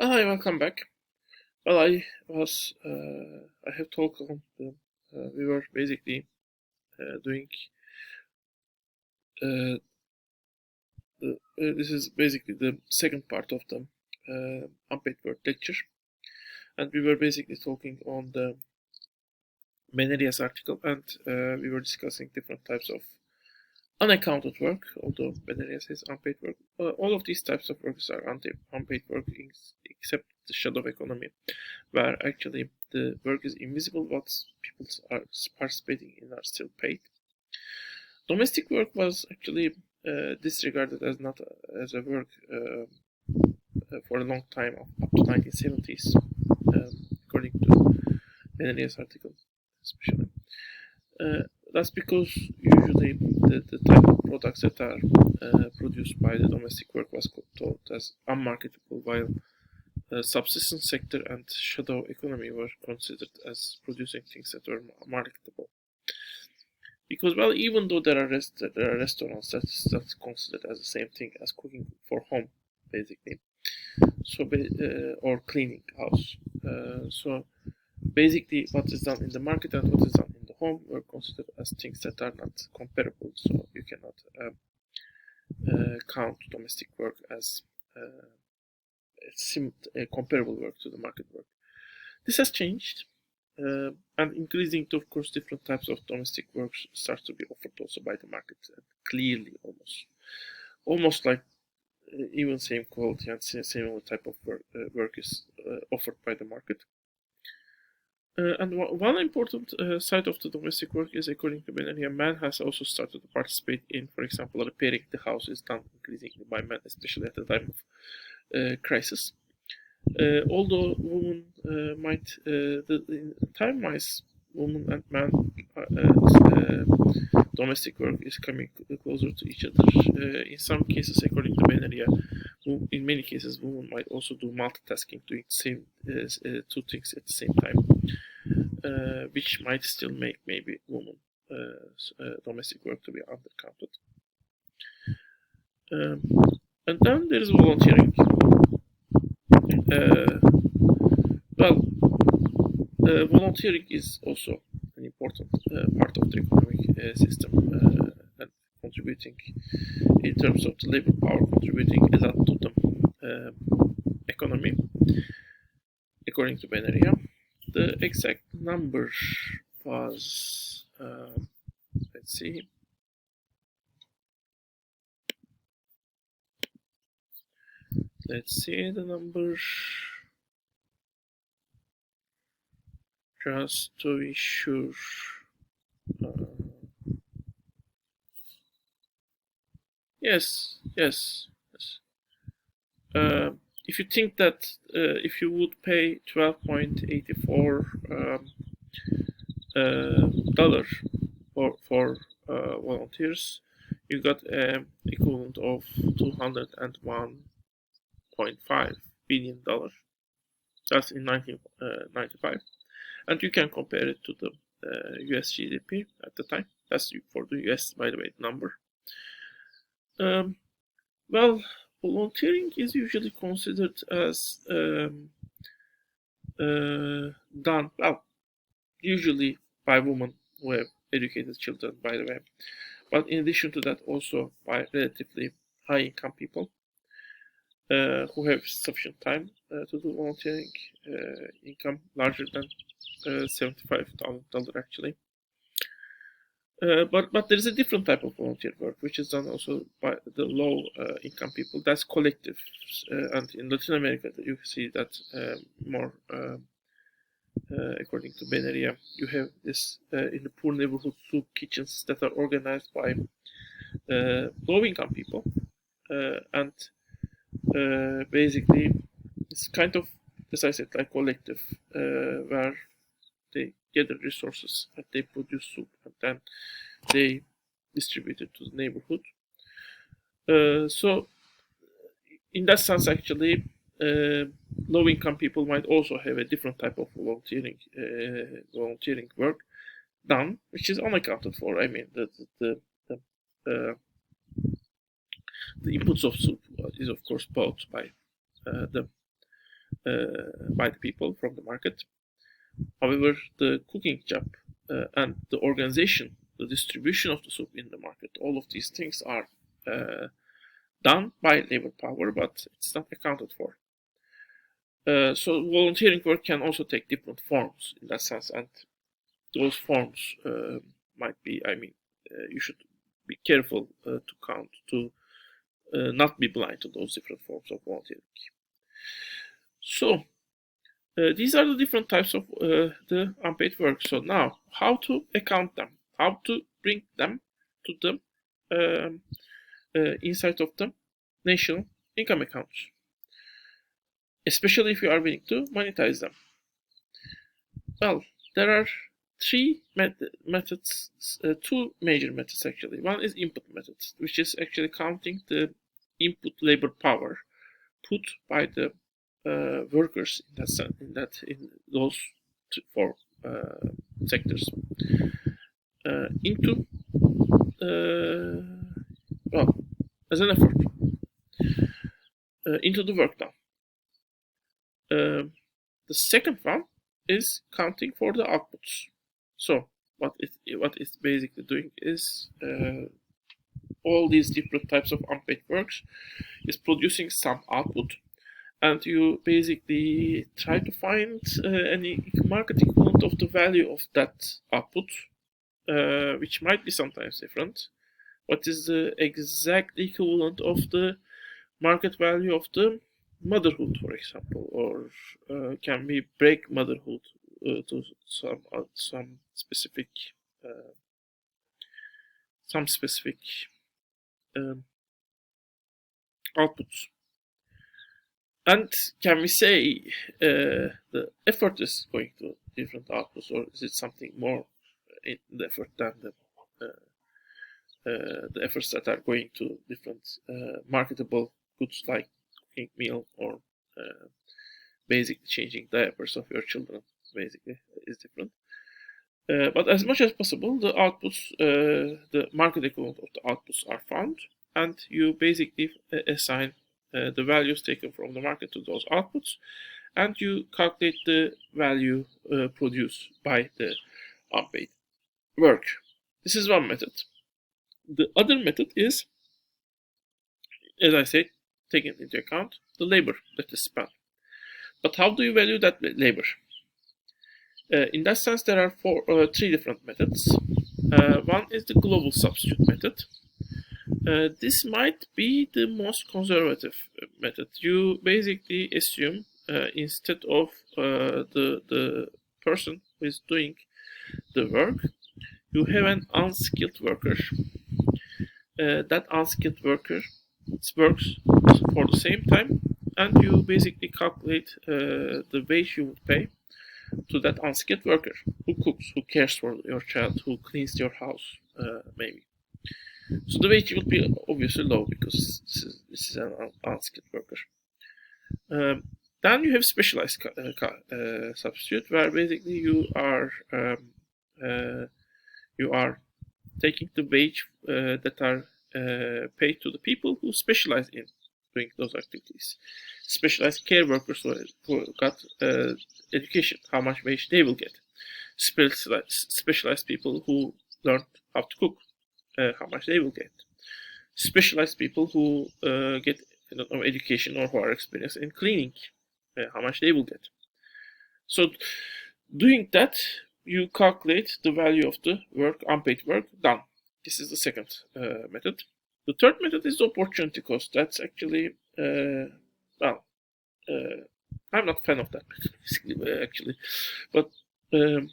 Hi, welcome back. Well, I have talked on we were basically doing, uh, this is basically the second part of the unpaid work lecture, and we were basically talking on the Menelius article, and we were discussing different types of unaccounted work, although Benelius says unpaid work. All of these types of works are unpaid work, except the shadow economy, where actually the work is invisible, but people are participating in are still paid. Domestic work was actually disregarded as not as a work for a long time, up to 1970s, according to Benelius article, especially. Uh, that's because usually the type of products that are produced by the domestic work was thought as unmarketable, while subsistence sector and shadow economy were considered as producing things that were marketable. Because, well, even though there are restaurants that's considered as the same thing as cooking for home, basically, or cleaning house. So basically, what is done in the market and what is done in the home were considered as things that are not comparable. So you cannot count domestic work as a comparable work to the market work. This has changed, and increasing, of course, different types of domestic works start to be offered also by the market, clearly, almost like even same quality and similar type of work is offered by the market. And one important side of the domestic work is, according to Benania, man has also started to participate in, for example, repairing the house is done increasingly by men, especially at the time of crisis. Although women might, the time-wise, women and man domestic work is coming closer to each other. In some cases, according to Benaria, in many cases, women might also do multitasking, doing same two things at the same time, which might still make maybe women domestic work to be undercounted. And then there is volunteering. Uh, well, volunteering is also an important part of the economic system and contributing in terms of the labor power, contributing a lot to the economy, according to Benaria. The exact number was, let's see, the number just to be sure. Uh, yes. Uh, if you think that if you would pay 12.84 dollar for volunteers, you got an equivalent of 201.5 billion dollars. That's in 1995, and you can compare it to the US GDP at the time. That's for the US, by the way, number. Um, well, volunteering is usually considered as done, well, usually by women who have educated children, by the way, but in addition to that, also by relatively high income people who have sufficient time to do volunteering, income larger than $75,000 actually. But there is a different type of volunteer work which is done also by the low income people. That's collective, and in Latin America you see that more. According to Benaria, you have this in the poor neighborhood soup kitchens that are organized by low-income people, and basically it's kind of, as I said, like collective, where they gather resources and they produce soup and then they distribute it to the neighborhood. So in that sense, actually, uh, low-income people might also have a different type of volunteering work done, which is unaccounted for. I mean, uh, the inputs of soup is of course bought by the by the people from the market. However, the cooking job and the organization, the distribution of the soup in the market, all of these things are done by labor power, but it's not accounted for. So volunteering work can also take different forms in that sense, and those forms might be, you should be careful to count, to not be blind to those different forms of volunteering. So these are the different types of the unpaid work. So now, how to account them? How to bring them to the inside of the national income accounts, especially if you are willing to monetize them? Well, there are three methods, two major methods actually. One is input method, which is actually counting the input labor power put by the workers in those four sectors into well, as an effort into the work done. The second one is counting for the outputs. So what it's basically doing is all these different types of unpaid works is producing some output, and you basically try to find any market equivalent of the value of that output, which might be sometimes different. What is the exact equivalent of the market value of the motherhood, for example, or can we break motherhood to some specific outputs? And can we say the effort is going to different outputs, or is it something more in the effort than the efforts that are going to different marketable goods like cooking meal or basically changing diapers of your children? Basically, is different. But as much as possible, the outputs, the market equivalent of the outputs are found, and you basically assign the values taken from the market to those outputs, and you calculate the value produced by the unpaid work. This is one method. The other method is, as I said, taking into account the labor that is spent. But how do you value that labor? In that sense, there are three different methods. One is the global substitute method. This might be the most conservative method. You basically assume instead of the person who is doing the work, you have an unskilled worker. That unskilled worker works for the same time, and you basically calculate the wage you would pay to that unskilled worker who cooks, who cares for your child, who cleans your house, maybe. So the wage will be obviously low because this is an unskilled worker. Then you have specialized substitute, where basically you are taking the wage that are paid to the people who specialize in doing those activities. Specialized care workers who got education, how much wage they will get. Specialized people who learned how to cook, how much they will get. Specialized people who get education or who are experienced in cleaning, how much they will get. So doing that, you calculate the value of the work, unpaid work done. This is the second method. The third method is the opportunity cost. That's actually, I'm not a fan of that method, actually. But the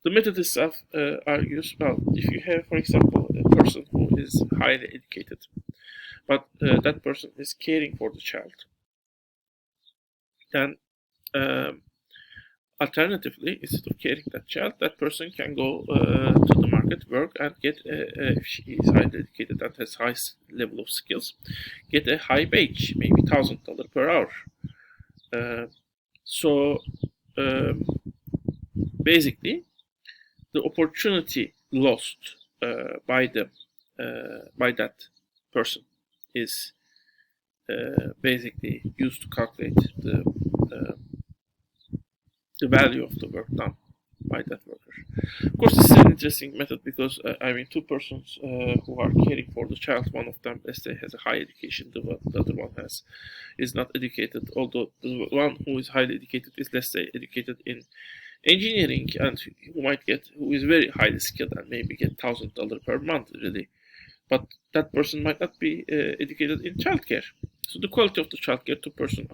method itself argues, if you have, for example, a person who is highly educated, but that person is caring for the child, then alternatively, instead of caring that child, that person can go to the market, work, and get, if she is highly educated and has high level of skills, get a high wage, maybe $1,000 per hour. So basically, the opportunity lost by that person is basically used to calculate the the value of the work done by that worker. Of course, this is an interesting method because I mean, two persons who are caring for the child, one of them, let's say, has a high education, the other one is not educated. Although the one who is highly educated is, let's say, educated in engineering, and who is very highly skilled and maybe get $1,000 per month, really. But that person might not be educated in childcare. So the quality of the childcare two person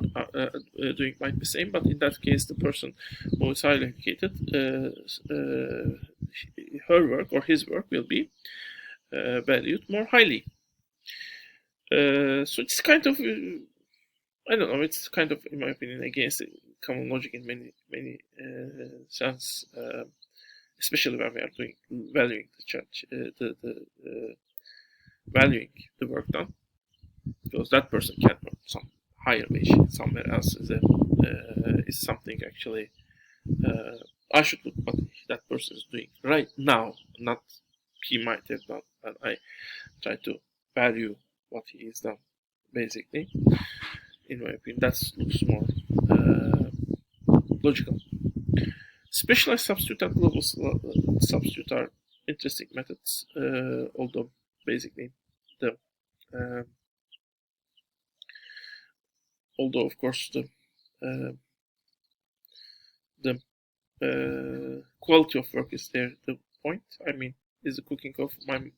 doing might be same, but in that case, the person who is highly educated, her work or his work will be valued more highly. So it's kind of, I don't know, it's kind of, in my opinion, against common logic in many sense, especially when we are valuing the church, valuing the work done, because that person can work some higher wage somewhere else is something actually I should look what that person is doing right now, not he might have done, and I try to value what he has done. Basically, in my opinion, that looks more logical. Specialized substitute and global substitute are interesting methods, although basically the although of course the quality of work is there. The point, I mean, is the cooking of my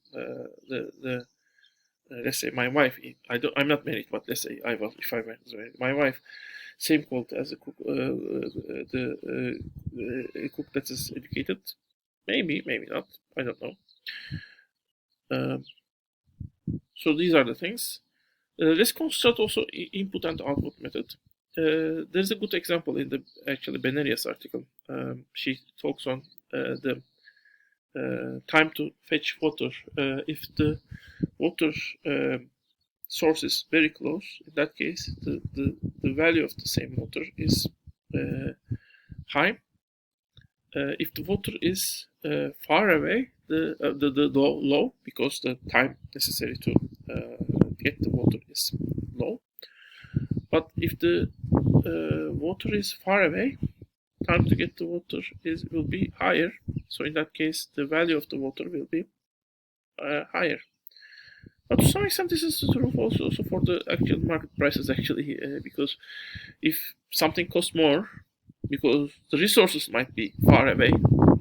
let's say my wife. I'm not married, but let's say I was, if I was married, my wife, same quality as a cook, a cook that is educated. Maybe not. I don't know. So these are the things. Let's construct also input and output method. There's a good example in the actually Beneria's article. She talks on the time to fetch water. If the water source is very close, in that case, the value of the same water is high. If the water is far away, the low, because the time necessary to get the water is low. But if the water is far away, time to get the water will be higher. So in that case, the value of the water will be higher. But to some extent, this is true also for the actual market prices, actually, because if something costs more, because the resources might be far away,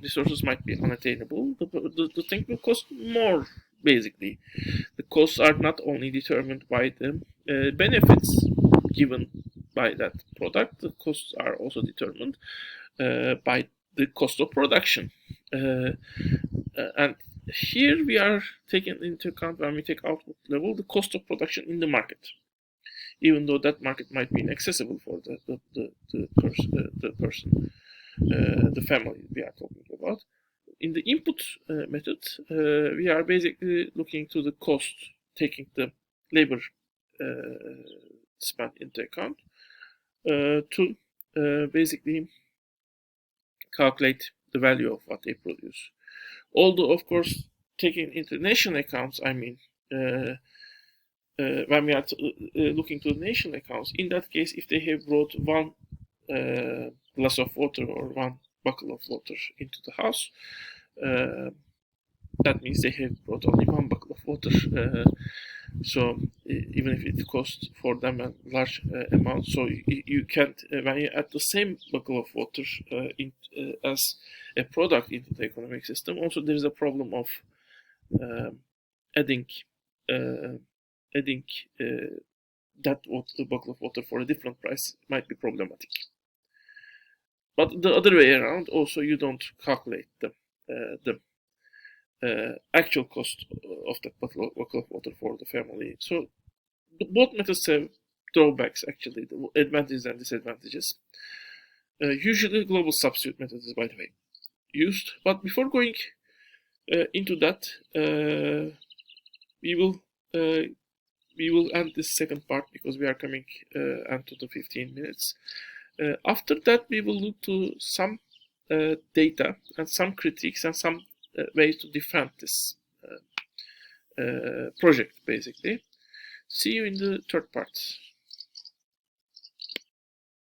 resources might be unattainable, the thing will cost more, basically. The costs are not only determined by the benefits given by that product, the costs are also determined by the cost of production. And here we are taking into account, when we take output level, the cost of production in the market, even though that market might be inaccessible for the person, the family we are talking about. In the input method, we are basically looking to the cost, taking the labor spent into account, to basically calculate the value of what they produce. Although, of course, taking international accounts, I mean, when we are looking to the national accounts, in that case, if they have brought one glass of water or one bucket of water into the house, that means they have brought only one bucket of water. So even if it costs for them a large amount, so you can't, when you add the same bucket of water as a product into the economic system, also there is a problem of adding that bucket of water for a different price might be problematic. But the other way around, also you don't calculate the actual cost of that bucket of water for the family. So both methods have drawbacks, actually, the advantages and disadvantages. Usually global substitute method is, by the way, used. But before going into that, we will end this second part because we are coming into the 15 minutes. After that, we will look to some data and some critiques and some ways to defend this project, basically. See you in the third part.